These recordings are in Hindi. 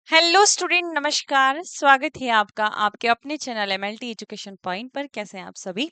हेलो स्टूडेंट, नमस्कार। स्वागत है आपका आपके अपने चैनल एमएलटी एजुकेशन पॉइंट पर। कैसे हैं आप सभी?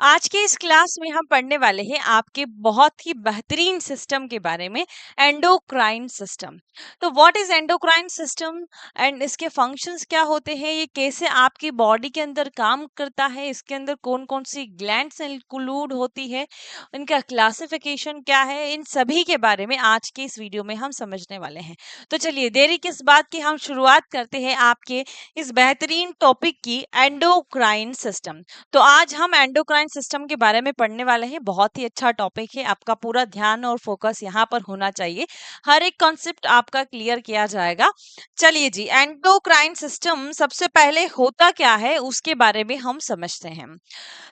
आज के इस क्लास में हम पढ़ने वाले हैं आपके बहुत ही बेहतरीन सिस्टम के बारे में, एंडोक्राइन सिस्टम। तो what is endocrine system and इसके फंक्शंस क्या होते हैं, ये कैसे आपकी बॉडी के अंदर काम करता है, इसके अंदर कौन कौन सी ग्लैंड्स इंक्लूड होती है, इनका क्लासिफिकेशन क्या है, इन सभी के बारे में आज के इस वीडियो में हम समझने वाले हैं। तो चलिए देरी किस बात की, हम शुरुआत करते हैं आपके इस बेहतरीन टॉपिक की, एंडोक्राइन सिस्टम। तो आज हम एंडोक्राइन सिस्टम के बारे में पढ़ने वाले हैं। बहुत ही अच्छा टॉपिक है, आपका पूरा ध्यान और फोकस यहाँ पर होना चाहिए। हर एक कॉन्सेप्ट आपका क्लियर किया जाएगा। चलिए जी, एंडोक्राइन सिस्टम सबसे पहले होता क्या है उसके बारे में हम समझते हैं।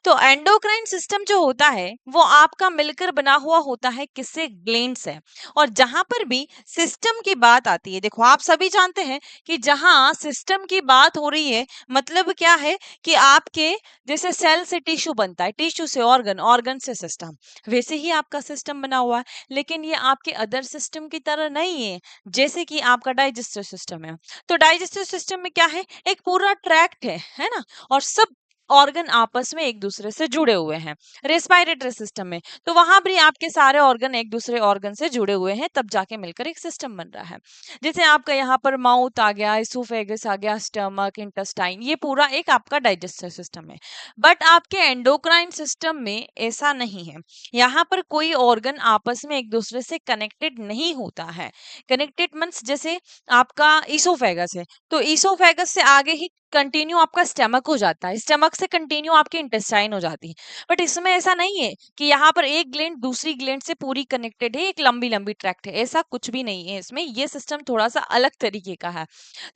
तो एंडोक्राइन सिस्टम जो होता है वो आपका मिलकर बना हुआ होता है किससे? ग्लैंड से। और जहां पर भी सिस्टम की बात आती है, देखो आप सभी जानते हैं कि जहां सिस्टम की बात हो रही है, मतलब क्या है कि आपके जैसे सेल से टिश्यू बनता है, टिश्यू से ऑर्गन, ऑर्गन से सिस्टम, वैसे ही आपका सिस्टम बना हुआ है। लेकिन ये आपके अदर सिस्टम की तरह नहीं है। जैसे कि आपका डाइजेस्टिव सिस्टम है, तो डाइजेस्टिव सिस्टम में क्या है, एक पूरा ट्रैक्ट है ना, और सब ऑर्गन आपस में एक दूसरे से जुड़े हुए हैं। रेस्पिरेटरी सिस्टम में तो वहां भी आपके सारे ऑर्गन एक दूसरे ऑर्गन से जुड़े हुए हैं, तब जाके मिलकर एक सिस्टम बन रहा है। जैसे आपका यहाँ पर माउथ आ गया, इसोफेगस आ गया, स्टमक, इंटेस्टाइन, ये पूरा एक आपका डाइजेस्टिव सिस्टम है। बट आपके एंडोक्राइन सिस्टम में ऐसा नहीं है। यहाँ पर कोई ऑर्गन आपस में एक दूसरे से कनेक्टेड नहीं होता है। कनेक्टेड मीन्स जैसे आपका इसोफेगस है, तो इसोफेगस से आगे ही कंटिन्यू आपका स्टमक हो जाता है, स्टमक से कंटिन्यू आपकी इंटेस्टाइन हो जाती है। बट इसमें ऐसा नहीं है कि यहाँ पर एक ग्लैंड दूसरी ग्लैंड से पूरी कनेक्टेड है, एक लंबी लंबी ट्रैक्ट है, ऐसा कुछ भी नहीं है इसमें। ये सिस्टम थोड़ा सा अलग तरीके का है।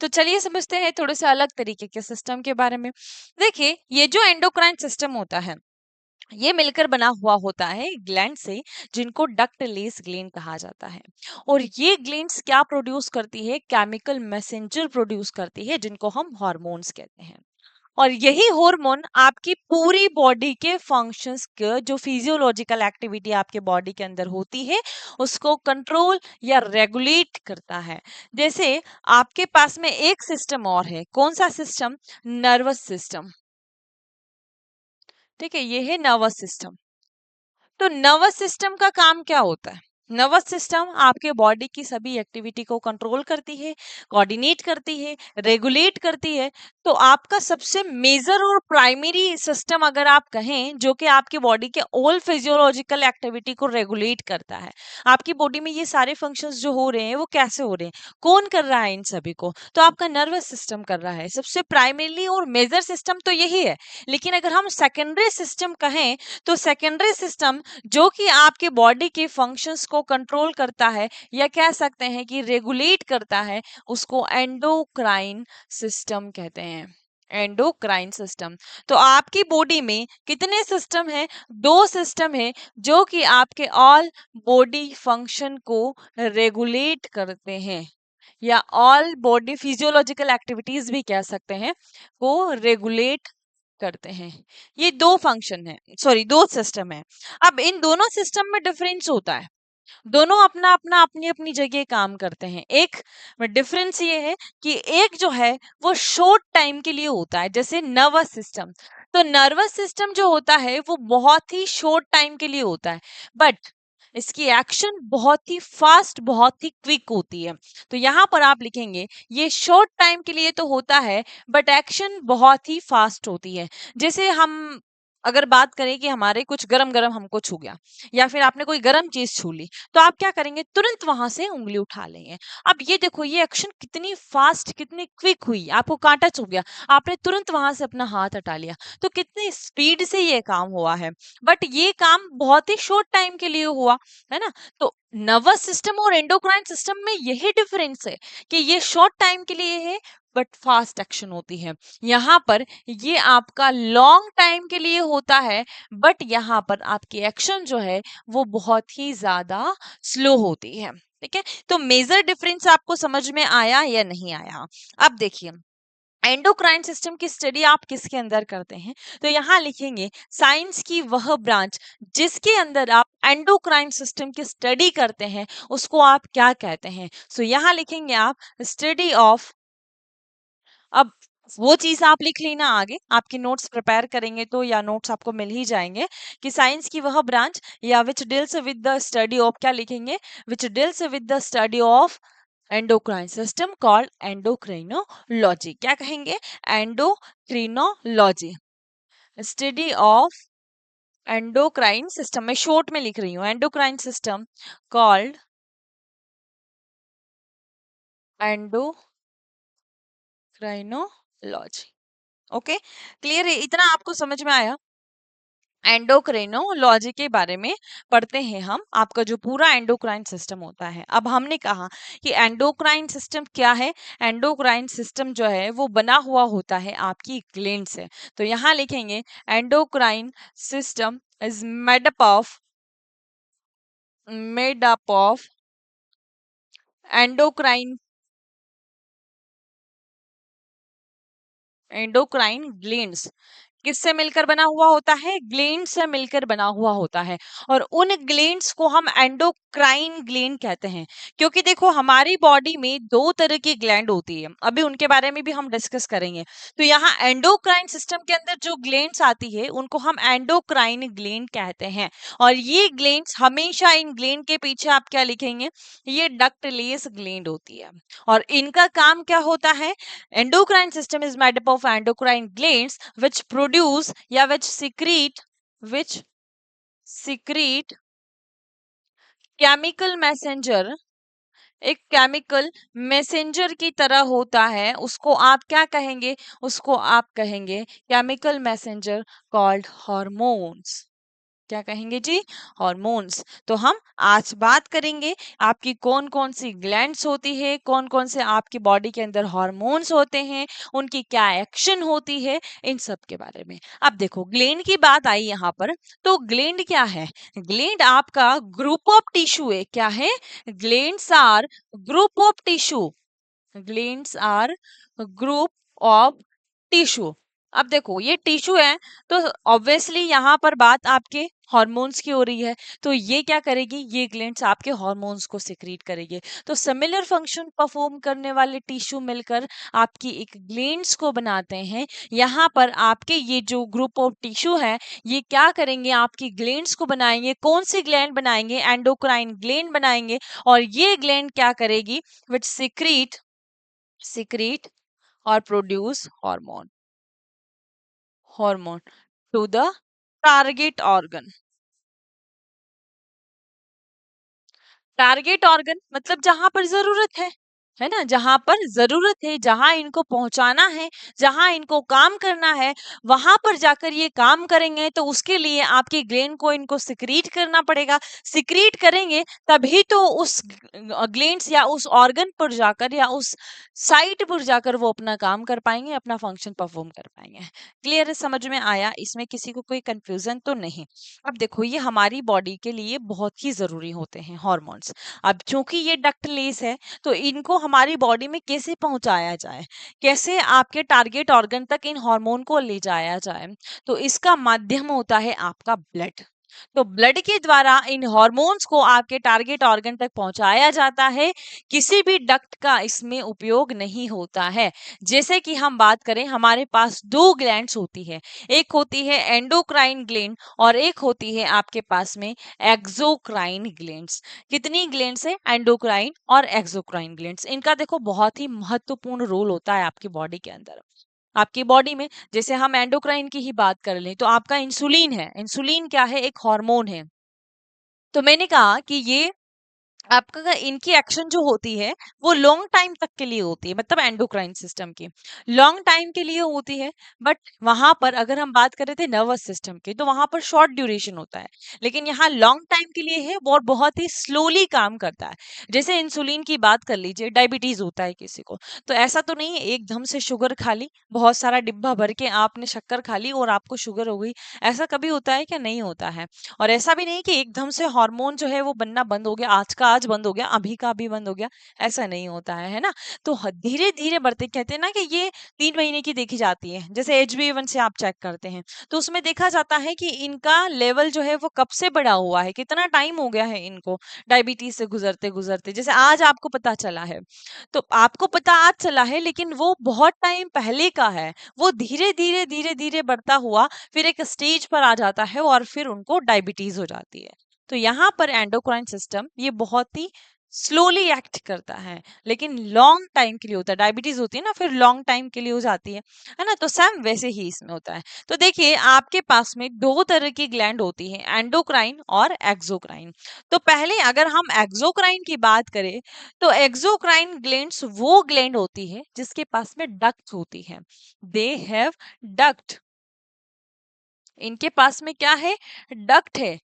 तो चलिए समझते हैं थोड़े से अलग तरीके के सिस्टम के बारे में। देखिए, ये जो एंडोक्राइन सिस्टम होता है, ये मिलकर बना हुआ होता है ग्लैंड से, जिनको डक्ट लेस ग्लैंड कहा जाता है। और ये ग्लैंड्स क्या प्रोड्यूस करती है? केमिकल मैसेंजर प्रोड्यूस करती है, जिनको हम हार्मोन्स कहते हैं। और यही हार्मोन आपकी पूरी बॉडी के फंक्शंस के, जो फिजियोलॉजिकल एक्टिविटी आपके बॉडी के अंदर होती है, उसको कंट्रोल या रेगुलेट करता है। जैसे आपके पास में एक सिस्टम और है, कौन सा सिस्टम? Nervous system. ठीक है, ये है नर्वस सिस्टम। तो नर्वस सिस्टम का काम क्या होता है? नर्वस सिस्टम आपके बॉडी की सभी एक्टिविटी को कंट्रोल करती है, कोऑर्डिनेट करती है, रेगुलेट करती है। तो आपका सबसे मेजर और प्राइमरी सिस्टम अगर आप कहें, जो कि आपकी बॉडी के ऑल फिजियोलॉजिकल एक्टिविटी को रेगुलेट करता है। आपकी बॉडी में ये सारे फंक्शंस जो हो रहे हैं वो कैसे हो रहे हैं, कौन कर रहा है इन सभी को? तो आपका नर्वस सिस्टम कर रहा है। सबसे प्राइमरी और मेजर सिस्टम तो यही है। लेकिन अगर हम सेकेंडरी सिस्टम कहें, तो सेकेंडरी सिस्टम जो कि आपके बॉडी के फंक्शंस को कंट्रोल करता है, या कह सकते हैं कि रेगुलेट करता है, उसको एंडोक्राइन सिस्टम कहते हैं। Endocrine system. तो आपकी बॉडी में कितने सिस्टम है? दो सिस्टम है, जो कि आपके ऑल बॉडी फंक्शन को रेगुलेट करते हैं, या ऑल बॉडी फिजियोलॉजिकल एक्टिविटीज भी कह सकते हैं, को रेगुलेट करते हैं। ये दो फंक्शन है, सॉरी दो सिस्टम है। अब इन दोनों सिस्टम में डिफरेंस होता है। दोनों अपना अपना अपनी अपनी जगह काम करते हैं। एक डिफरेंस ये है कि एक जो है वो शॉर्ट टाइम के लिए होता है, जैसे नर्वस सिस्टम। तो नर्वस सिस्टम जो होता है वो बहुत ही शॉर्ट टाइम के लिए होता है, बट इसकी एक्शन बहुत ही फास्ट, बहुत ही क्विक होती है। तो यहाँ पर आप लिखेंगे ये शॉर्ट टाइम के लिए तो होता है, बट एक्शन बहुत ही फास्ट होती है। जैसे हम अगर बात करें कि हमारे कुछ गरम गरम हमको छू गया, या फिर आपने कोई गरम चीज छू ली, तो आप क्या करेंगे? तुरंत वहां से उंगली उठा लेंगे। अब ये देखो, ये एक्शन कितनी फास्ट, कितनी क्विक हुई। आपको कांटा चुभ गया, आपने तुरंत वहां से अपना हाथ हटा लिया, तो कितनी स्पीड से ये काम हुआ है। बट ये काम बहुत ही शॉर्ट टाइम के लिए हुआ, है ना। तो नर्वस सिस्टम और एंडोक्राइन सिस्टम में यही डिफरेंस है कि ये शॉर्ट टाइम के लिए है, बट फास्ट एक्शन होती है। यहाँ पर ये आपका लॉन्ग टाइम के लिए होता है, बट यहाँ पर आपकी एक्शन जो है वो बहुत ही ज्यादा स्लो होती है। ठीक है, तो मेजर डिफरेंस आपको समझ में आया या नहीं आया? अब देखिए, एंडोक्राइन सिस्टम की स्टडी आप किसके अंदर करते हैं? तो यहाँ लिखेंगे साइंस की वह ब्रांच जिसके अंदर आप एंडोक्राइन सिस्टम की स्टडी करते हैं, उसको आप क्या कहते हैं? सो यहाँ लिखेंगे आप स्टडी ऑफ अब वो चीज आप लिख लेना आगे, आपके नोट्स प्रिपेयर करेंगे तो, या नोट्स आपको मिल ही जाएंगे कि साइंस की वह ब्रांच या which deals with the study of, क्या लिखेंगे, which deals with the study of endocrine system called endocrinology. क्या कहेंगे, endocrinology, study of endocrine system, मैं शॉर्ट में लिख रही हूँ, endocrine system called endocrinology. Okay, clear है, इतना आपको समझ में आया। एंडोक्रिनोलॉजी के बारे में पढ़ते हैं हम, आपका जो पूरा एंडोक्राइन सिस्टम होता है। अब हमने कहा कि एंडोक्राइन सिस्टम क्या है। एंडोक्राइन सिस्टम जो है वो बना हुआ होता है आपकी ग्लैंड से। तो यहाँ लिखेंगे endocrine system is made up of endocrine endocrine glands. किससे मिलकर बना हुआ होता है, ग्लैंड से मिलकर बना हुआ होता है। और उन ग्लैंड्स को हम एंडोक्राइन ग्लैंड कहते हैं, क्योंकि देखो हमारी बॉडी में दो तरह की ग्लैंड होती है, अभी उनके बारे में भी हम डिस्कस करेंगे। तो यहाँ एंडोक्राइन सिस्टम के अंदर जो ग्लैंड्स आती है उनको हम एंडोक्राइन ग्लैंड कहते हैं। और ये ग्लैंड्स हमेशा, इन ग्लैंड के पीछे आप क्या लिखेंगे, ये डक्टलेस ग्लैंड होती है। और इनका काम क्या होता है, endocrine system is made up of endocrine glands which produce या which secrete chemical messenger, एक केमिकल मैसेंजर की तरह होता है। उसको आप क्या कहेंगे, उसको आप कहेंगे केमिकल मैसेंजर कॉल्ड हार्मोन्स। क्या कहेंगे जी, हार्मोन्स। तो हम आज बात करेंगे आपकी कौन कौन सी ग्लैंड्स होती है, कौन कौन से आपकी बॉडी के अंदर हार्मोन्स होते हैं, उनकी क्या एक्शन होती है, इन सब के बारे में। अब देखो ग्लैंड की बात आई यहाँ पर, तो ग्लैंड क्या है, ग्लैंड आपका ग्रुप ऑफ टिश्यू है। क्या है, glands are group of tissue, glands are group of tissue. अब देखो ये टिश्यू है, तो ऑब्वियसली यहाँ पर बात आपके हार्मोन्स की हो रही है। तो ये क्या करेगी, ये ग्लैंड्स आपके हार्मोन्स को सिक्रीट करेगी। तो सिमिलर फंक्शन परफॉर्म करने वाले टिश्यू मिलकर आपकी एक ग्लैंड्स को बनाते हैं। यहाँ पर आपके ये जो ग्रुप ऑफ टिश्यू है, ये क्या करेंगे, आपकी ग्लैंड्स को बनाएंगे। कौन सी ग्लैंड बनाएंगे, एंडोक्राइन ग्लैंड बनाएंगे। और ये ग्लैंड क्या करेगी, which secrete or produce hormone to the target organ। Target organ मतलब जहां पर जरूरत है ना, जहां पर जरूरत है, जहां इनको पहुंचाना है, जहां इनको काम करना है, वहां पर जाकर ये काम करेंगे। तो उसके लिए आपके ग्लैंड को इनको सिक्रीट करना पड़ेगा। सिक्रीट करेंगे तभी तो उस ग्लैंड्स या उस ऑर्गन पर जाकर या उस साइट पर जाकर वो अपना काम कर पाएंगे, अपना फंक्शन परफॉर्म कर पाएंगे। क्लियर है, समझ में आया, इसमें किसी को कोई कंफ्यूजन तो नहीं। अब देखो ये हमारी बॉडी के लिए बहुत ही जरूरी होते हैं हार्मोन्स। अब चूंकि ये डक्टलेस है, तो इनको हमारी बॉडी में कैसे पहुंचाया जाए, कैसे आपके टारगेट ऑर्गन तक इन हार्मोन को ले जाया जाए, तो इसका माध्यम होता है आपका ब्लड। तो ब्लड के द्वारा इन हार्मोन्स को आपके टारगेट ऑर्गन तक पहुंचाया जाता है। किसी भी डक्ट का इसमें उपयोग नहीं होता है। जैसे कि हम बात करें, हमारे पास दो ग्लैंड्स होती है, एक होती है एंडोक्राइन ग्लैंड और एक होती है आपके पास में एक्सोक्राइन ग्लैंड्स। कितनी ग्लैंड्स है, एंडोक्राइन और एक्सोक्राइन ग्लैंड्स। इनका देखो बहुत ही महत्वपूर्ण रोल होता है आपकी बॉडी के अंदर। आपकी बॉडी में जैसे हम एंडोक्राइन की ही बात कर लें, तो आपका इंसुलिन है। इंसुलिन क्या है, एक हार्मोन है। तो मैंने कहा कि ये आपका इनकी एक्शन जो होती है वो लॉन्ग टाइम तक के लिए होती है, मतलब एंडोक्राइन सिस्टम की लॉन्ग टाइम के लिए होती है। बट वहां पर अगर हम बात कर रहे थे नर्वस सिस्टम की, तो वहां पर शॉर्ट ड्यूरेशन होता है। लेकिन यहाँ लॉन्ग टाइम के लिए है और बहुत ही स्लोली काम करता है। जैसे इंसुलिन की बात कर लीजिए, डायबिटीज होता है किसी को, तो ऐसा तो नहीं है एकदम से शुगर खा ली, बहुत सारा डिब्बा भर के आपने शक्कर खा ली और आपको शुगर हो गई। ऐसा कभी होता है क्या, नहीं होता है। और ऐसा भी नहीं कि एकदम से हार्मोन जो है वो बनना बंद हो गया, आज का आज बंद हो गया, अभी का अभी बंद हो गया, ऐसा नहीं होता है ना। तो धीरे धीरे बढ़ते, कहते हैं ना कि ये 3 महीने की देखी जाती है। जैसे HbA1c आप चेक करते हैं तो उसमें देखा जाता है कि इनका लेवल जो है वो कब से बढ़ा हुआ है, कितना टाइम हो गया है इनको डायबिटीज से गुजरते गुजरते। जैसे आज आपको पता चला है, तो आपको पता आज चला है, लेकिन वो बहुत टाइम पहले का है। वो धीरे धीरे धीरे धीरे बढ़ता हुआ फिर एक स्टेज पर आ जाता है और फिर उनको डायबिटीज हो जाती है। तो यहाँ पर एंडोक्राइन सिस्टम ये बहुत ही स्लोली एक्ट करता है, लेकिन लॉन्ग टाइम के लिए होता है। डायबिटीज होती है ना, फिर लॉन्ग टाइम के लिए हो जाती है ना। तो सेम वैसे ही इसमें होता है। तो देखिए आपके पास में दो तरह की ग्लैंड होती है, एंडोक्राइन और एक्सोक्राइन। तो पहले अगर हम एक्सोक्राइन की बात करें, तो एक्सोक्राइन ग्लैंड्स वो ग्लैंड होती है जिसके पास में डक्ट होती है। They have duct. इनके पास में क्या है? डक्ट है।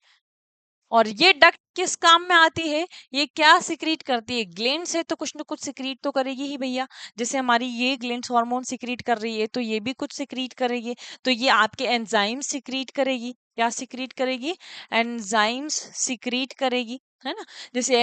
और ये डक्ट किस काम में आती है? ये क्या सिक्रीट करती है? ग्लैंड से तो कुछ ना कुछ सिक्रीट तो करेगी ही भैया। जैसे हमारी ये ग्लैंड्स हार्मोन सिक्रीट कर रही है, तो ये भी कुछ सिक्रीट करेगी। तो ये आपके एंजाइम सिक्रीट करेगी। क्या सिक्रीट करेगी? एंजाइम्स सिक्रीट करेगी, है ना। जैसे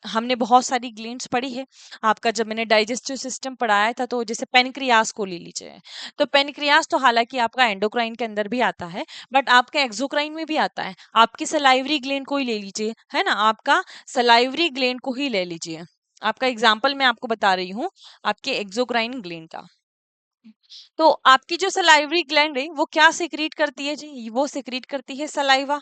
हमने बहुत सारी ग्लैंड्स पढ़ी है आपका, जब मैंने डाइजेस्टिव सिस्टम पढ़ाया था, तो जैसे पेनक्रियास को ले लीजिए। तो पेनक्रियास तो हालांकि आपका एंडोक्राइन के अंदर भी आता है, बट आपके एक्सोक्राइन में भी आता है। आपकी सलाइवरी ग्लैंड को ही ले लीजिए, है ना, आपका सलाइवरी ग्लैंड को ही ले लीजिए। आपका एग्जाम्पल मैं आपको बता रही हूँ आपके एक्सोक्राइन ग्लैंड का। तो आपकी जो सलाइवरी ग्लैंड है वो क्या सिक्रीट करती है जी? वो सिक्रीट करती है सलाइवा,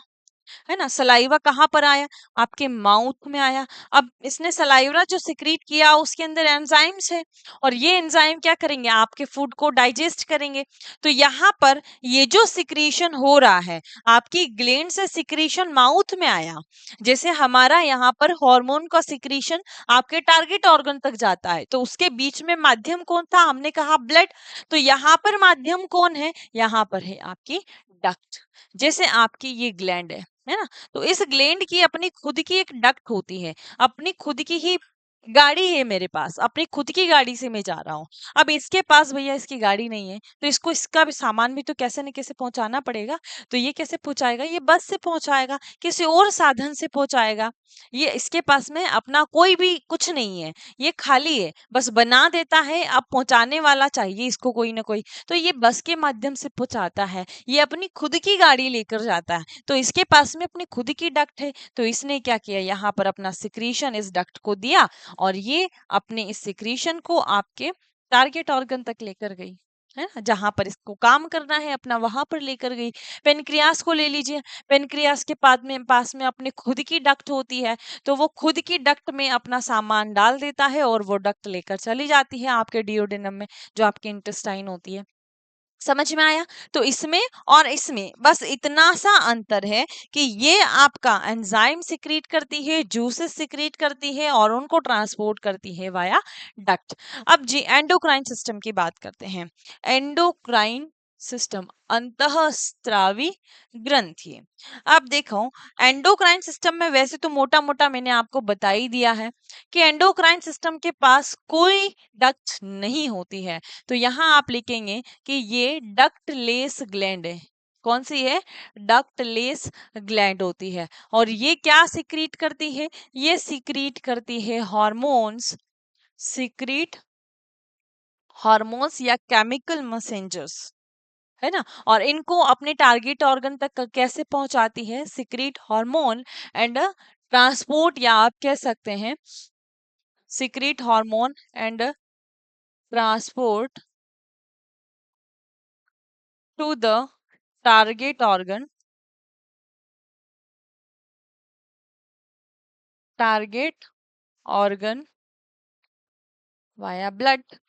है ना। सलाइवा कहाँ पर आया? आपके माउथ में आया। अब इसने सलाइवा जो सिक्रीट किया उसके अंदर एंजाइम्स है, और ये एंजाइम क्या करेंगे? आपके फूड को डाइजेस्ट करेंगे। तो यहाँ पर ये जो सिक्रीशन हो रहा है, आपकी ग्लैंड से सिक्रीशन माउथ में आया। जैसे हमारा यहाँ पर हार्मोन का सिक्रीशन आपके टारगेट ऑर्गन तक जाता है, तो उसके बीच में माध्यम कौन था? हमने कहा ब्लड। तो यहाँ पर माध्यम कौन है? यहाँ पर है आपकी डक्ट। जैसे आपकी ये ग्लैंड है ना, तो इस ग्लैंड की अपनी खुद की एक डक्ट होती है, अपनी खुद की ही गाड़ी है मेरे पास, अपनी खुद की गाड़ी से मैं जा रहा हूँ। अब इसके पास भैया इसकी गाड़ी नहीं है, तो इसको इसका भी सामान भी तो कैसे न कैसे पहुंचाना पड़ेगा। तो ये कैसे पहुंचाएगा? ये बस से पहुंचाएगा, किसी और साधन से पहुंचाएगा। ये इसके पास में अपना कोई भी कुछ नहीं है, ये खाली है, बस बना देता है। अब पहुंचाने वाला चाहिए इसको कोई ना कोई, तो ये बस के माध्यम से पहुंचाता है। ये अपनी खुद की गाड़ी लेकर जाता है, तो इसके पास में अपनी खुद की डक्ट है। तो इसने क्या किया? यहाँ पर अपना सिक्रीशन इस डक्ट को दिया, और ये अपने इस सिक्रीशन को आपके टारगेट ऑर्गन तक लेकर गई, है ना। जहां पर इसको काम करना है अपना, वहां पर लेकर गई। पेनक्रियास को ले लीजिए। पेनक्रियास के पास में अपने खुद की डक्ट होती है, तो वो खुद की डक्ट में अपना सामान डाल देता है, और वो डक्ट लेकर चली जाती है आपके डिओडेनम में, जो आपकी इंटेस्टाइन होती है। समझ में आया? तो इसमें और इसमें बस इतना सा अंतर है कि ये आपका एंजाइम सिक्रीट करती है, जूसेस सिक्रीट करती है, और उनको ट्रांसपोर्ट करती है वाया डक्ट। अब जी एंडोक्राइन सिस्टम की बात करते हैं। एंडोक्राइन सिस्टम, अंतःस्रावी ग्रंथि। अब देखो, एंडोक्राइन सिस्टम में वैसे तो मोटा मोटा मैंने आपको बता ही दिया है कि एंडोक्राइन सिस्टम के पास कोई डक्ट नहीं होती है। तो यहाँ आप लिखेंगे कि ये डक्टलेस ग्लैंड है। कौन सी है? डक्टलेस ग्लैंड होती है। और ये क्या सिक्रीट करती है? ये सिक्रीट करती है हार्मोन्स, सिक्रीट हार्मोन्स या केमिकल मैसेंजर्स, है ना। और इनको अपने टारगेट ऑर्गन तक कैसे पहुंचाती है? सिक्रीट हार्मोन एंड ट्रांसपोर्ट, या आप कह सकते हैं secrete hormone and transport to the target organ, target organ via blood।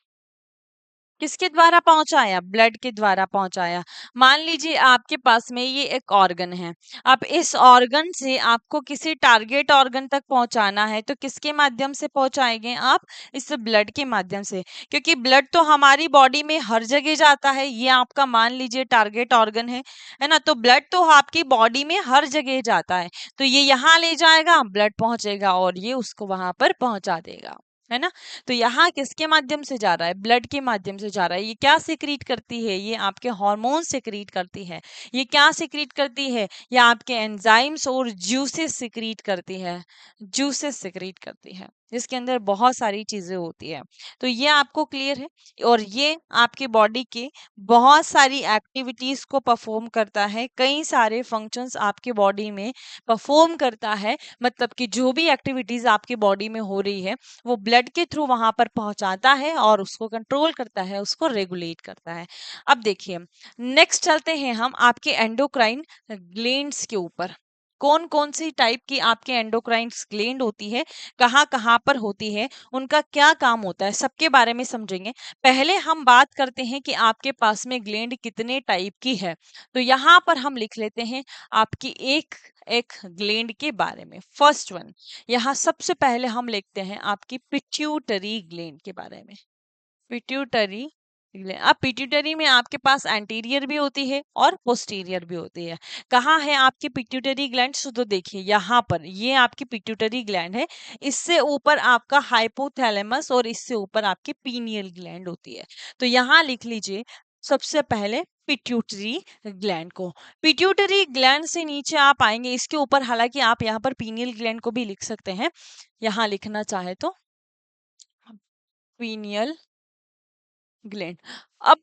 किसके द्वारा पहुंचाया? ब्लड के द्वारा पहुंचाया। मान लीजिए आपके पास में ये एक ऑर्गन है, अब इस ऑर्गन से आपको किसी टारगेट ऑर्गन तक पहुंचाना है, तो किसके माध्यम से पहुंचाएंगे आप? इस ब्लड के माध्यम से, क्योंकि ब्लड तो हमारी बॉडी में हर जगह जाता है। ये आपका मान लीजिए टारगेट ऑर्गन है ना। तो ब्लड तो आपकी बॉडी में हर जगह जाता है, तो ये यहाँ ले जाएगा, ब्लड पहुंचेगा और ये उसको वहां पर पहुंचा देगा। है ना। तो यहाँ किसके माध्यम से जा रहा है, ब्लड के माध्यम से जा रहा है। ये क्या सिक्रीट करती है, ये आपके हार्मोन सिक्रीट करती है। ये क्या सिक्रीट करती है, ये आपके एंजाइम्स और जूसेस सिक्रीट करती है, जूसेस सिक्रीट करती है, जिसके अंदर बहुत सारी चीजें होती है। तो ये आपको क्लियर है। और ये आपकी बॉडी के बहुत सारी एक्टिविटीज को परफॉर्म करता है, कई सारे फंक्शंस आपके बॉडी में परफॉर्म करता है। मतलब कि जो भी एक्टिविटीज आपकी बॉडी में हो रही है वो ब्लड के थ्रू वहां पर पहुंचाता है और उसको कंट्रोल करता है, उसको रेगुलेट करता है। अब देखिए, नेक्स्ट चलते हैं हम आपके एंडोक्राइन ग्लैंड्स के ऊपर। कौन कौन सी टाइप की आपके एंडोक्राइन ग्लैंड होती है, कहाँ कहाँ पर होती है, उनका क्या काम होता है, सबके बारे में समझेंगे। पहले हम बात करते हैं कि आपके पास में ग्लैंड कितने टाइप की है। तो यहाँ पर हम लिख लेते हैं आपकी एक एक ग्लैंड के बारे में। फर्स्ट वन, यहाँ सबसे पहले हम लिखते हैं आपकी पिट्यूटरी ग्लैंड के बारे में। Pituitary gland. अब पिट्यूटरी में आपके पास एंटीरियर भी होती है और पोस्टीरियर भी होती है। कहाँ है आपकी पिट्यूटरी ग्लैंड, तो देखिए यहाँ पर, ये आपकी पिट्यूटरी ग्लैंड है। इससे ऊपर आपका हाइपोथैलेमस और इससे ऊपर आपकी पीनियल ग्लैंड होती है। तो यहाँ लिख लीजिए सबसे पहले पिट्यूटरी ग्लैंड को। पिट्यूटरी ग्लैंड से नीचे आप आएंगे इसके ऊपर, हालांकि आप यहाँ पर पीनियल ग्लैंड को भी लिख सकते हैं, यहाँ लिखना चाहे तो पीनियल ग्लैंड। अब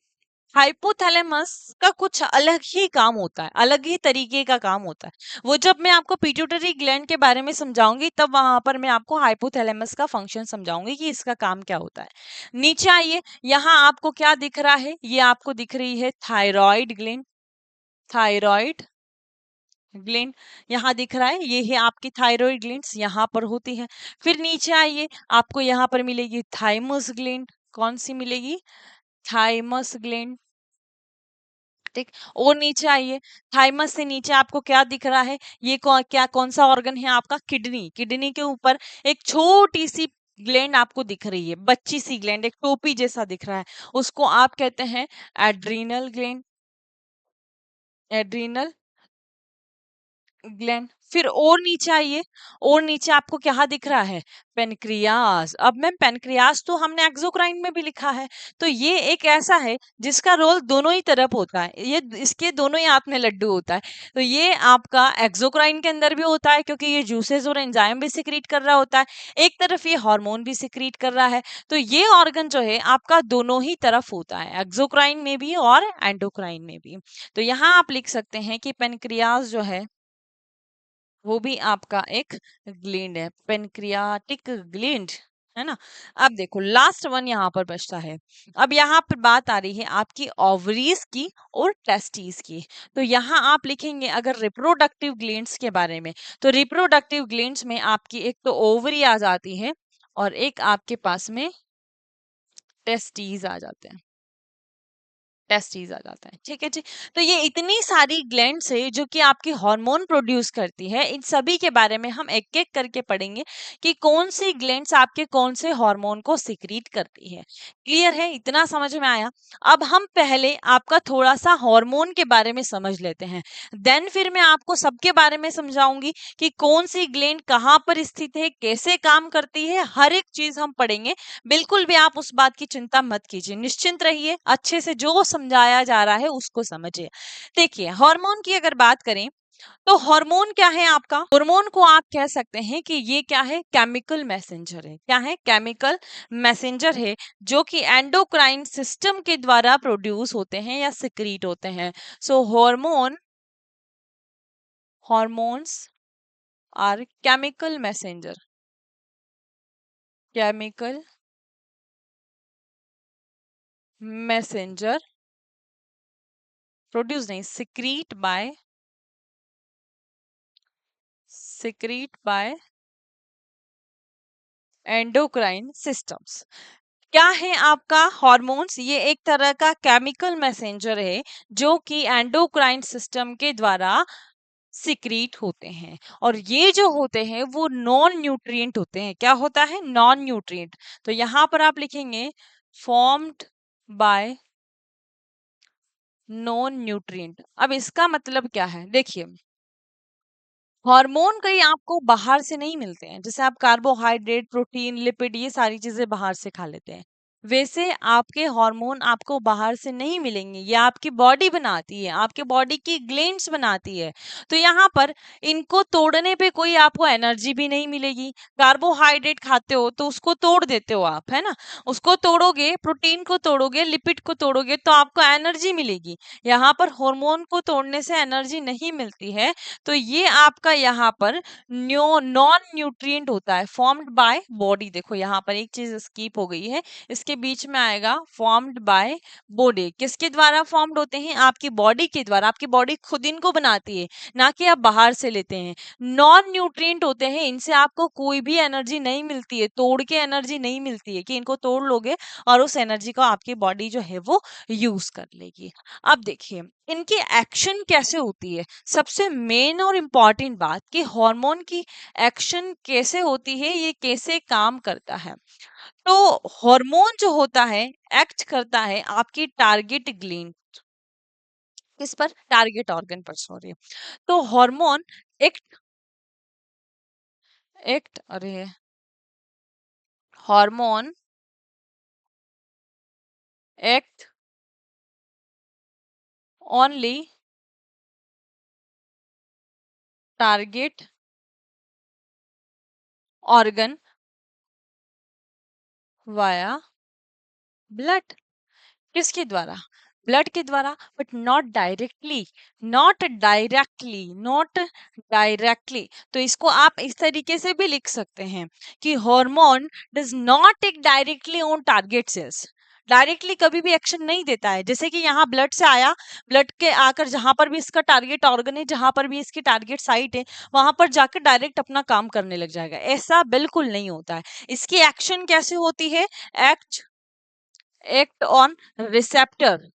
हाइपोथैलेमस का कुछ अलग ही काम होता है, अलग ही तरीके का काम होता है। वो जब मैं आपको पिट्यूटरी ग्लैंड के बारे में समझाऊंगी तब वहां पर मैं आपको हाइपोथैलेमस का फंक्शन समझाऊंगी कि इसका काम क्या होता है। नीचे आइए, यहाँ आपको क्या दिख रहा है, ये आपको दिख रही है थायराइड ग्लैंड। थायराइड ग्लैंड यहाँ दिख रहा है, ये है आपकी थायराइड ग्लैंड्स, यहाँ पर होती है। फिर नीचे आइए, आपको यहाँ पर मिलेगी थाइमस ग्लैंड। कौन सी मिलेगी, थाइमस ग्लैंड। ठीक। और नीचे आइए, थाइमस से नीचे आपको क्या दिख रहा है, ये कौन सा ऑर्गन है आपका, किडनी। किडनी के ऊपर एक छोटी सी ग्लैंड आपको दिख रही है, बच्ची सी ग्लैंड, एक टोपी जैसा दिख रहा है, उसको आप कहते हैं एड्रीनल ग्लैंड। Adrenal gland. फिर और नीचे आइए, और नीचे आपको क्या दिख रहा है, पेनक्रियास। अब मैम पेनक्रियास तो हमने एक्सोक्राइन में भी लिखा है। तो ये एक ऐसा है जिसका रोल दोनों ही तरफ होता है, ये इसके दोनों ही हाथ में लड्डू होता है। तो ये आपका एक्सोक्राइन के अंदर भी होता है क्योंकि ये जूसेस और एंजाइम भी सिक्रीट कर रहा होता है, एक तरफ ये हार्मोन भी सिक्रीट कर रहा है। तो ये ऑर्गन जो है आपका दोनों ही तरफ होता है, एक्सोक्राइन में भी और एंडोक्राइन में भी। तो यहाँ आप लिख सकते हैं कि पेनक्रियास जो है वो भी आपका एक ग्लैंड है, पेनक्रियाटिक ग्लैंड, है ना। अब देखो लास्ट वन यहाँ पर बचता है। अब यहाँ पर बात आ रही है आपकी ओवरीज की और टेस्टिस की। तो यहाँ आप लिखेंगे अगर रिप्रोडक्टिव ग्लैंड्स के बारे में, तो रिप्रोडक्टिव ग्लैंड्स में आपकी एक तो ओवरी आ जाती है और एक आपके पास में टेस्टिस आ जाते हैं, टेस्टिस आ जाता है। ठीक है जी। तो ये इतनी सारी ग्लैंड्स है जो कि आपकी हार्मोन प्रोड्यूस करती है। इन सभी के बारे में हम एक एक करके पढ़ेंगे कि कौन सी ग्लैंड्स आपके कौन से हार्मोन को सिक्रीट करती है। क्लियर है, इतना समझ में आया। अब हम पहले आपका थोड़ा सा हार्मोन के बारे में समझ लेते हैं, देन फिर मैं आपको सबके बारे में समझाऊंगी कि कौन सी ग्लैंड कहाँ पर स्थित है, कैसे काम करती है, हर एक चीज हम पढ़ेंगे। बिल्कुल भी आप उस बात की चिंता मत कीजिए, निश्चिंत रहिए, अच्छे से जो समझाया जा रहा है उसको समझिए। देखिए हार्मोन की अगर बात करें तो हार्मोन क्या है आपका, हार्मोन को आप कह सकते हैं कि ये क्या है, केमिकल मैसेंजर है। क्या है, केमिकल मैसेंजर है, जो कि एंडोक्राइन सिस्टम के द्वारा प्रोड्यूस होते हैं या सिक्रीट होते हैं। So hormones are chemical messenger, chemical messenger produce नहीं, सिक्रीट बाय एंडोक्राइन सिस्टम्स। क्या है आपका हार्मोन्स, ये एक तरह का केमिकल मैसेंजर है जो कि एंडोक्राइन सिस्टम के द्वारा सिक्रीट होते हैं। और ये जो होते हैं वो नॉन न्यूट्रिएंट होते हैं। क्या होता है, नॉन न्यूट्रिएंट। तो यहां पर आप लिखेंगे फॉर्म्ड बाय नॉन न्यूट्रिएंट। अब इसका मतलब क्या है, देखिए हार्मोन कहीं आपको बाहर से नहीं मिलते हैं, जैसे आप कार्बोहाइड्रेट, प्रोटीन, लिपिड ये सारी चीजें बाहर से खा लेते हैं, वैसे आपके हार्मोन आपको बाहर से नहीं मिलेंगे, ये आपकी बॉडी बनाती है, आपके बॉडी की ग्लैंड्स बनाती है। तो यहाँ पर इनको तोड़ने पे कोई आपको एनर्जी भी नहीं मिलेगी। कार्बोहाइड्रेट खाते हो तो उसको तोड़ देते हो आप, है ना, उसको तोड़ोगे, प्रोटीन को तोड़ोगे, लिपिड को तोड़ोगे तो आपको एनर्जी मिलेगी। यहाँ पर हार्मोन को तोड़ने से एनर्जी नहीं मिलती है। तो ये आपका यहाँ पर नॉन न्यूट्रिएंट होता है, फॉर्म्ड बाय बॉडी। देखो यहाँ पर एक चीज स्किप हो गई है, इसके बीच में आएगा फॉर्म्ड बाय बॉडी। किसके द्वारा फॉर्म्ड होते हैं? आपकी बॉडी के द्वारा। आपकी बॉडी खुद इनको बनाती है, ना कि आप बाहर से लेते हैं। नॉन न्यूट्रिएंट होते हैं, इनसे आपको कोई भी एनर्जी नहीं मिलती है, तोड़ के एनर्जी नहीं मिलती है कि इनको तोड़ लोगे और उस एनर्जी को आपकी बॉडी जो है वो यूज कर लेगी। अब देखिए इनकी एक्शन कैसे होती है। सबसे मेन और इम्पॉर्टेंट बात कि हार्मोन की एक्शन कैसे होती है, ये कैसे काम करता है। तो हार्मोन जो होता है एक्ट करता है आपकी टारगेट ग्लैंड, किस पर? टारगेट ऑर्गन पर, सॉरी। तो हार्मोन एक्ट एक्ट अरे hormone act only target organ via blood. किसके द्वारा? ब्लड के द्वारा, बट नॉट डायरेक्टली। तो इसको आप इस तरीके से भी लिख सकते हैं कि hormone does not take directly on target cells. Directly कभी भी एक्शन नहीं देता है, जैसे कि यहाँ ब्लड से आया, ब्लड के आकर जहां पर भी इसका टारगेट ऑर्गन है, जहां पर भी इसकी टारगेट साइट है, वहां पर जाकर डायरेक्ट अपना काम करने लग जाएगा, ऐसा बिल्कुल नहीं होता है। इसकी एक्शन कैसे होती है? Act act on receptor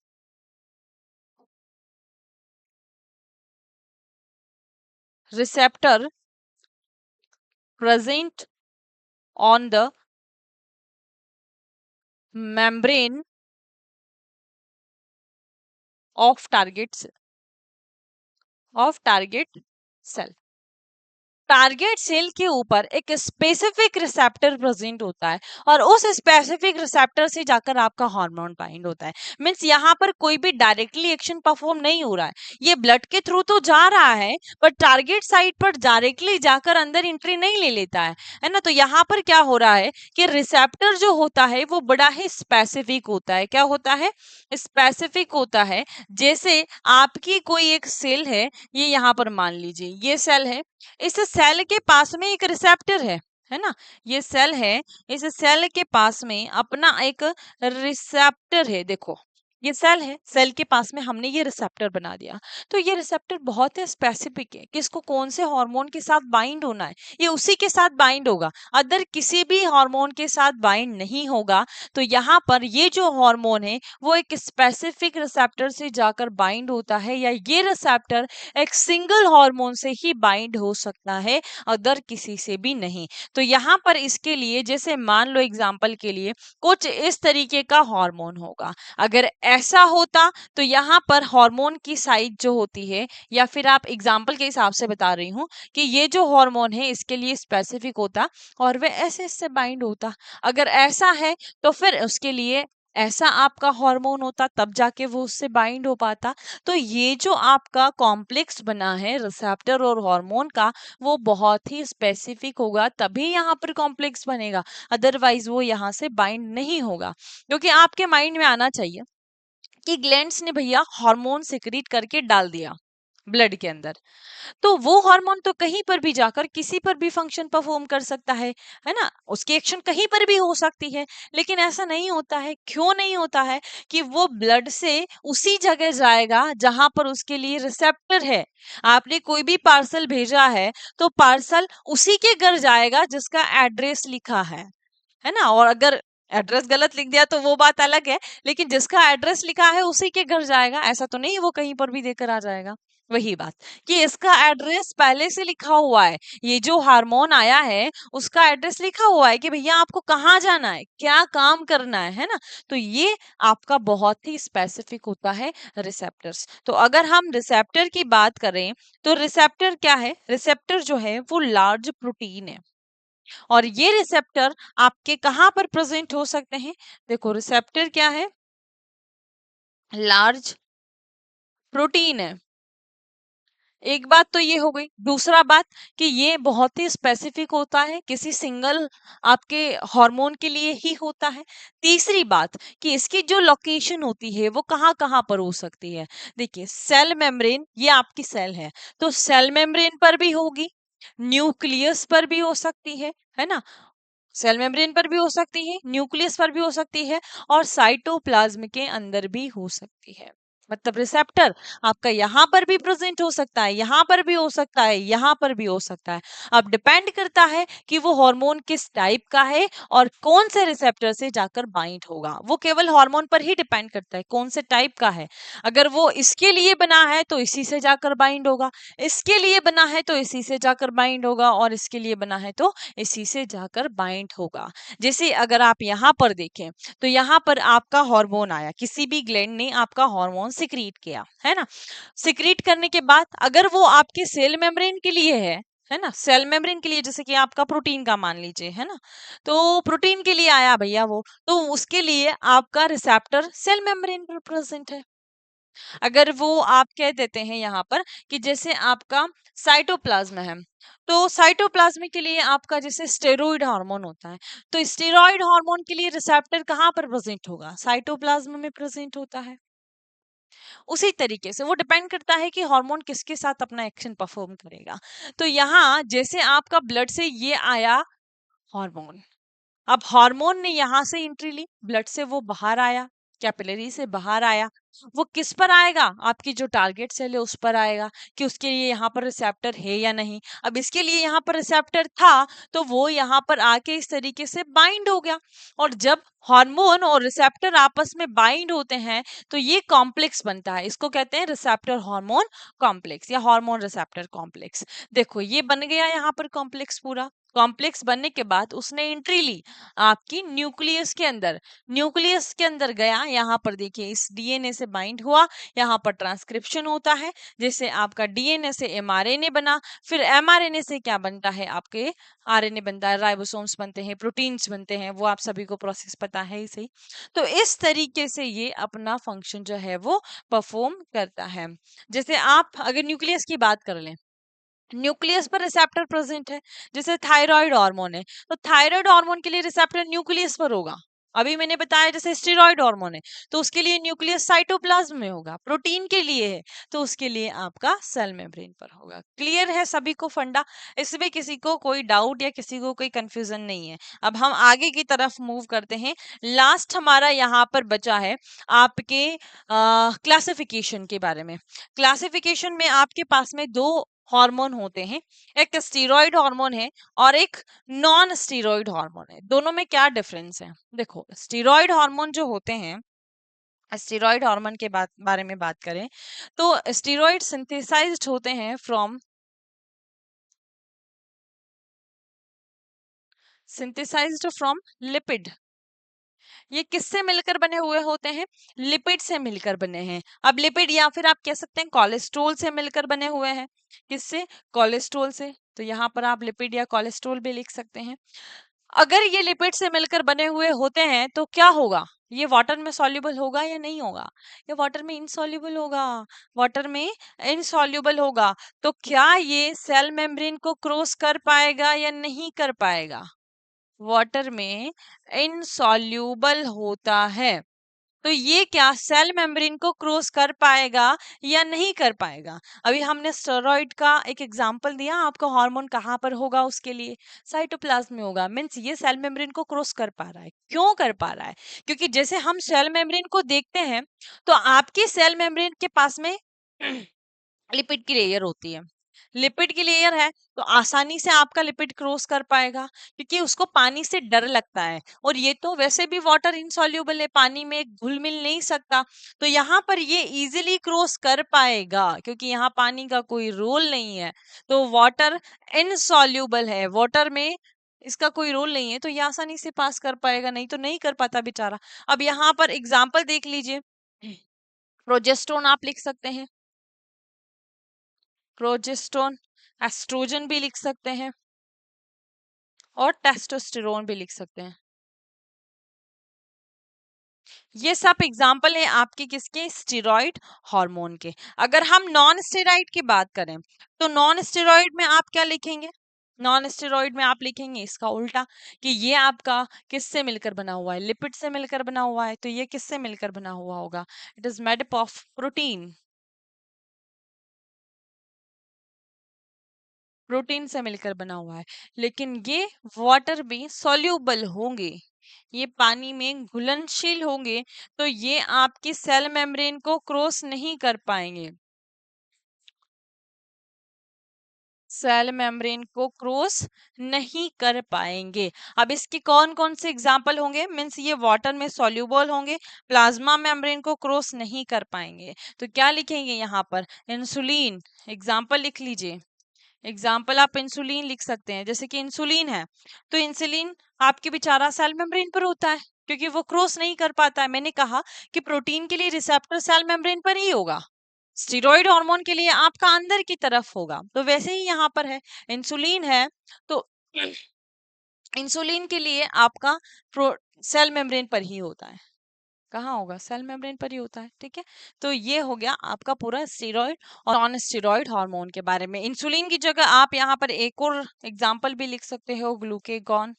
receptor present on the membrane of target cell। Target cell के ऊपर एक स्पेसिफिक रिसेप्टर प्रेजेंट होता है और उस स्पेसिफिक रिसेप्टर से जाकर आपका हार्मोन बाइंड होता है। मींस यहाँ पर कोई भी डायरेक्टली एक्शन परफॉर्म नहीं हो रहा है, ये ब्लड के थ्रू तो जा रहा है पर टारगेट साइट पर डायरेक्टली जाकर अंदर एंट्री नहीं ले लेता है ना। तो यहाँ पर क्या हो रहा है कि रिसेप्टर जो होता है वो बड़ा ही स्पेसिफिक होता है। क्या होता है? स्पेसिफिक होता है। जैसे आपकी कोई एक सेल है, ये यहाँ पर मान लीजिए ये सेल है, इस सेल के पास में एक रिसेप्टर है ना, ये सेल है, इस सेल के पास में अपना एक रिसेप्टर है। देखो ये सेल है, सेल के पास में हमने ये रिसेप्टर बना दिया। तो ये रिसेप्टर बहुत ही स्पेसिफिक है कि इसको कौन से हार्मोन के साथ बाइंड होना है, ये उसी के साथ बाइंड होगा, अदर किसी भी हार्मोन के साथ बाइंड नहीं होगा। तो यहाँ पर ये जो हार्मोन है वो एक स्पेसिफिक रिसेप्टर से जाकर बाइंड होता है, या ये रिसेप्टर एक सिंगल हार्मोन से ही बाइंड हो सकता है, अदर किसी से भी नहीं। तो यहाँ पर इसके लिए जैसे मान लो एग्जांपल के लिए कुछ इस तरीके का हार्मोन होगा, अगर ऐसा होता तो यहाँ पर हार्मोन की साइज जो होती है, या फिर आप एग्जांपल के हिसाब से बता रही हूँ कि ये जो हार्मोन है इसके लिए स्पेसिफिक होता और वह ऐसे इससे बाइंड होता। अगर ऐसा है तो फिर उसके लिए ऐसा आपका हार्मोन होता, तब जाके वो उससे बाइंड हो पाता। तो ये जो आपका कॉम्प्लेक्स बना है रिसेप्टर और हार्मोन का, वो बहुत ही स्पेसिफिक होगा, तभी यहाँ पर कॉम्प्लेक्स बनेगा, अदरवाइज वो यहाँ से बाइंड नहीं होगा। क्योंकि आपके माइंड में आना चाहिए कि ग्लैंड्स ने भैया हार्मोन सिक्रीट करके डाल दिया ब्लड के अंदर, तो वो हार्मोन तो कहीं पर भी जाकर किसी पर भी फंक्शन परफॉर्म कर सकता है ना, उसकी एक्शन कहीं पर भी हो सकती है। लेकिन ऐसा नहीं होता है। क्यों नहीं होता है? कि वो ब्लड से उसी जगह जाएगा जहां पर उसके लिए रिसेप्टर है। आपने कोई भी पार्सल भेजा है तो पार्सल उसी के घर जाएगा जिसका एड्रेस लिखा है ना। और अगर एड्रेस गलत लिख दिया तो वो बात अलग है, लेकिन जिसका एड्रेस लिखा है उसी के घर जाएगा, ऐसा तो नहीं वो कहीं पर भी देकर आ जाएगा। वही बात कि इसका एड्रेस पहले से लिखा हुआ है, ये जो हार्मोन आया है उसका एड्रेस लिखा हुआ है कि भैया आपको कहाँ जाना है, क्या काम करना है ना। तो ये आपका बहुत ही स्पेसिफिक होता है रिसेप्टर्स। तो अगर हम रिसेप्टर की बात करें तो रिसेप्टर क्या है, रिसेप्टर जो है वो लार्ज प्रोटीन है। और ये रिसेप्टर आपके कहाँ पर प्रेजेंट हो सकते हैं, देखो रिसेप्टर क्या है, लार्ज प्रोटीन है। एक बात तो ये हो गई, दूसरा बात कि ये बहुत ही स्पेसिफिक होता है, किसी सिंगल आपके हार्मोन के लिए ही होता है। तीसरी बात कि इसकी जो लोकेशन होती है वो कहाँ कहाँ पर हो सकती है। देखिए सेल मेम्ब्रेन, ये आपकी सेल है तो सेल मेम्ब्रेन पर भी होगी, न्यूक्लियस पर भी हो सकती है ना, सेल मेम्ब्रेन पर भी हो सकती है, न्यूक्लियस पर भी हो सकती है, और साइटोप्लाज्म के अंदर भी हो सकती है। मतलब रिसेप्टर आपका यहाँ पर भी प्रेजेंट हो सकता है, यहाँ पर भी हो सकता है, यहाँ पर भी हो सकता है। अब डिपेंड करता है कि वो हार्मोन किस टाइप का है और कौन से रिसेप्टर से जाकर बाइंड होगा। वो केवल हार्मोन पर ही डिपेंड करता है कौन से टाइप का है। अगर वो इसके लिए बना है तो इसी से जाकर बाइंड होगा, इसके लिए बना है तो इसी से जाकर बाइंड होगा, और इसके लिए बना है तो इसी से जाकर बाइंड होगा। जैसे अगर आप यहाँ पर देखें तो यहाँ पर आपका हार्मोन आया, किसी भी ग्लैंड ने आपका हार्मोन सिक्रीट किया है ना, सिक्रीट करने के बाद अगर वो आपके सेल मेम्ब्रेन के लिए है ना, सेल मेम्ब्रेन के लिए, जैसे कि आपका प्रोटीन का मान लीजिए है ना, तो प्रोटीन के लिए आया भैया वो, तो उसके लिए आपका रिसेप्टर सेल मेम्ब्रेन पर प्रेजेंट है। अगर वो आप कह देते हैं यहाँ पर कि जैसे आपका साइटोप्लाज्म है, तो साइटोप्लाज्म के लिए आपका जैसे स्टेरॉइड हार्मोन होता है, तो स्टेरॉइड हार्मोन के लिए रिसेप्टर कहाँ पर प्रेजेंट होगा, साइटोप्लाज्म में प्रेजेंट होता है। उसी तरीके से वो डिपेंड करता है कि हार्मोन किसके साथ अपना एक्शन परफॉर्म करेगा। तो यहाँ जैसे आपका ब्लड से ये आया हार्मोन, अब हार्मोन ने यहाँ से एंट्री ली, ब्लड से वो बाहर आया, कैपिलरी से बाहर आया, वो किस पर आएगा, आपकी जो टारगेट सेल है उस पर आएगा कि उसके लिए यहाँ पर रिसेप्टर है या नहीं। अब इसके लिए यहाँ पर रिसेप्टर था तो वो यहाँ पर आके इस तरीके से बाइंड हो गया, और जब हार्मोन और रिसेप्टर आपस में बाइंड होते हैं तो ये कॉम्प्लेक्स बनता है, इसको कहते हैं रिसेप्टर हार्मोन कॉम्प्लेक्स या हार्मोन रिसेप्टर कॉम्प्लेक्स। देखो ये बन गया यहाँ पर कॉम्प्लेक्स, पूरा कॉम्प्लेक्स बनने के बाद उसने एंट्री ली आपकी न्यूक्लियस के अंदर, न्यूक्लियस के अंदर गया, यहाँ पर देखिए इस डीएनए से बाइंड हुआ, यहाँ पर ट्रांसक्रिप्शन होता है, जैसे आपका डीएनए से एमआरएनए बना, फिर एमआरएनए से क्या बनता है, आपके आरएनए बनता है, राइबोसोम्स बनते हैं, प्रोटीन्स बनते हैं, वो आप सभी को प्रोसेस पता है ही सही। तो इस तरीके से ये अपना फंक्शन जो है वो परफॉर्म करता है। जैसे आप अगर न्यूक्लियस की बात कर लें, न्यूक्लियस पर रिसेप्टर प्रेजेंट है, जैसे थायराइड हार्मोन है, तो थायराइड हार्मोन के लिए रिसेप्टर न्यूक्लियस पर होगा। अभी मैंने बताया जैसे स्टेरॉइड हार्मोन है तो उसके लिए न्यूक्लियस साइटोप्लाज्म में होगा, प्रोटीन के लिए है तो उसके लिए आपका सेल मेम्ब्रेन पर होगा। क्लियर है सभी को फंडा, इसमें किसी को कोई डाउट या किसी को कोई कंफ्यूजन नहीं है। अब हम आगे की तरफ मूव करते हैं, लास्ट हमारा यहाँ पर बचा है आपके क्लासिफिकेशन के बारे में। क्लासिफिकेशन में आपके पास में दो हार्मोन होते हैं, एक स्टीरॉयड हार्मोन है और एक नॉन स्टीरॉयड हार्मोन है। दोनों में क्या डिफरेंस है, देखो स्टीरॉयड हार्मोन जो होते हैं, स्टीरॉयड हार्मोन के बारे में बात करें तो स्टीरॉयड सिंथेसाइज्ड होते हैं फ्रॉम, सिंथेसाइज्ड फ्रॉम लिपिड। ये किससे मिलकर बने हुए होते हैं, लिपिड से मिलकर बने हैं। अब लिपिड या फिर आप कह सकते हैं कोलेस्ट्रॉल से मिलकर बने हुए हैं, किससे, कोलेस्ट्रॉल से। तो यहाँ पर आप लिपिड या कोलेस्ट्रॉल भी लिख सकते हैं। अगर ये लिपिड से मिलकर बने हुए होते हैं तो क्या होगा, ये वाटर में सॉल्युबल होगा या नहीं होगा, ये वाटर में इनसॉल्युबल होगा, वाटर में इनसॉल्युबल होगा। तो क्या ये सेल मेम्ब्रेन को क्रॉस कर पाएगा या नहीं कर पाएगा, वाटर में इनसॉल्युबल होता है। तो ये क्या सेल मेम्ब्रेन को क्रॉस कर पाएगा या नहीं कर पाएगा। अभी हमने स्टेरॉइड का एक एग्जांपल दिया, आपका हार्मोन कहाँ पर होगा, उसके लिए साइटोप्लाज्म में होगा, मींस ये सेल मेम्ब्रेन को क्रॉस कर पा रहा है। क्यों कर पा रहा है, क्योंकि जैसे हम सेल मेम्ब्रेन को देखते हैं तो आपकी सेल मेम्ब्रेन के पास में लिपिड की लेयर होती है, लिपिड की लेयर है तो आसानी से आपका लिपिड क्रॉस कर पाएगा, क्योंकि उसको पानी से डर लगता है, और ये तो वैसे भी वाटर इनसॉल्युबल है, पानी में घुल मिल नहीं सकता। तो यहाँ पर ये इजीली क्रॉस कर पाएगा, क्योंकि यहाँ पानी का कोई रोल नहीं है, तो वाटर इनसॉल्युबल है, वाटर में इसका कोई रोल नहीं है, तो ये आसानी से पास कर पाएगा, नहीं तो नहीं कर पाता बेचारा। अब यहाँ पर एग्जाम्पल देख लीजिए, प्रोजेस्टोन आप लिख सकते हैं, प्रोजेस्टोन, एस्ट्रोजन भी लिख सकते हैं, और टेस्टोस्टेरोन भी लिख सकते हैं। ये सब एग्जाम्पल है आपके किसके, स्टेरॉइड हार्मोन के। अगर हम नॉन स्टेरॉइड की बात करें, तो नॉन स्टेरॉइड में आप क्या लिखेंगे, नॉन स्टेरॉइड में आप लिखेंगे इसका उल्टा, कि ये आपका किससे मिलकर बना हुआ है, लिपिड से मिलकर बना हुआ है, तो ये किससे मिलकर बना हुआ होगा, it is made up of protein, protein से मिलकर बना हुआ है। लेकिन ये वाटर में सॉल्यूबल होंगे, ये पानी में घुलनशील होंगे, तो ये आपकी सेल मेम्ब्रेन को क्रॉस नहीं कर पाएंगे, सेल मेम्ब्रेन को क्रॉस नहीं कर पाएंगे। अब इसके कौन कौन से एग्जाम्पल होंगे, मीन्स ये वाटर में सॉल्यूबल होंगे, प्लाज्मा मेम्ब्रेन को क्रॉस नहीं कर पाएंगे, तो क्या लिखेंगे यहाँ पर, इंसुलिन, एग्जाम्पल लिख लीजिए, एग्जाम्पल आप इंसुलिन लिख सकते हैं, जैसे कि इंसुलिन है, तो इंसुलिन आपके बेचारा सेल मेम्ब्रेन पर होता है, क्योंकि वो क्रॉस नहीं कर पाता है। मैंने कहा कि प्रोटीन के लिए रिसेप्टर सेल मेम्ब्रेन पर ही होगा, स्टीरॉयड हार्मोन के लिए आपका अंदर की तरफ होगा, तो वैसे ही यहाँ पर है, इंसुलिन है तो इंसुलिन के लिए आपका प्रो सेल मेम्ब्रेन पर ही होता है, कहाँ होगा, सेल मेम्ब्रेन पर ही होता है, ठीक है। तो ये हो गया आपका पूरा स्टेरॉइड और नॉन स्टेरॉइड हार्मोन के बारे में। इंसुलिन की जगह आप यहाँ पर एक और एग्जांपल भी लिख सकते हो, ग्लूकेगॉन,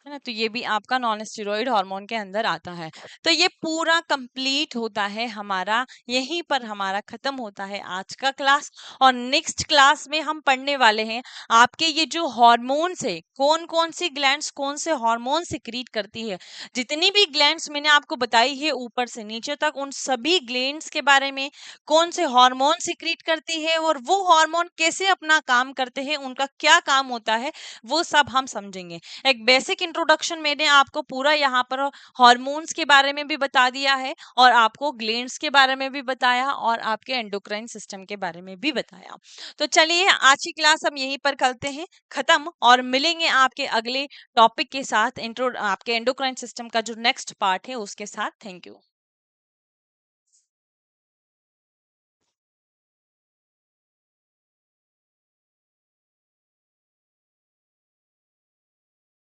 है ना, तो ये भी आपका नॉन स्टेरॉइड हार्मोन के अंदर आता है। तो ये पूरा कंप्लीट होता है हमारा, यहीं पर हमारा खत्म होता है आज का क्लास। और नेक्स्ट क्लास में हम पढ़ने वाले हैं आपके ये जो हार्मोन्स है, कौन कौन सी ग्लैंड्स कौन से हार्मोन सिक्रीट करती है, जितनी भी ग्लैंड्स मैंने आपको बताई है ऊपर से नीचे तक, उन सभी ग्लैंड्स के बारे में, कौन से हार्मोन सिक्रीट करती है और वो हार्मोन कैसे अपना काम करते हैं, उनका क्या काम होता है, वो सब हम समझेंगे। एक बेसिक इंट्रोडक्शन मैंने आपको पूरा यहाँ पर हार्मोन्स के बारे में भी बता दिया है, और आपको ग्लैंड्स के बारे में भी बताया, और आपके एंडोक्राइन सिस्टम के बारे में भी बताया। तो चलिए आज की क्लास हम यहीं पर करते हैं खत्म, और मिलेंगे आपके अगले टॉपिक के साथ, इंट्रो आपके एंडोक्राइन सिस्टम का जो नेक्स्ट पार्ट है उसके साथ। Thank you.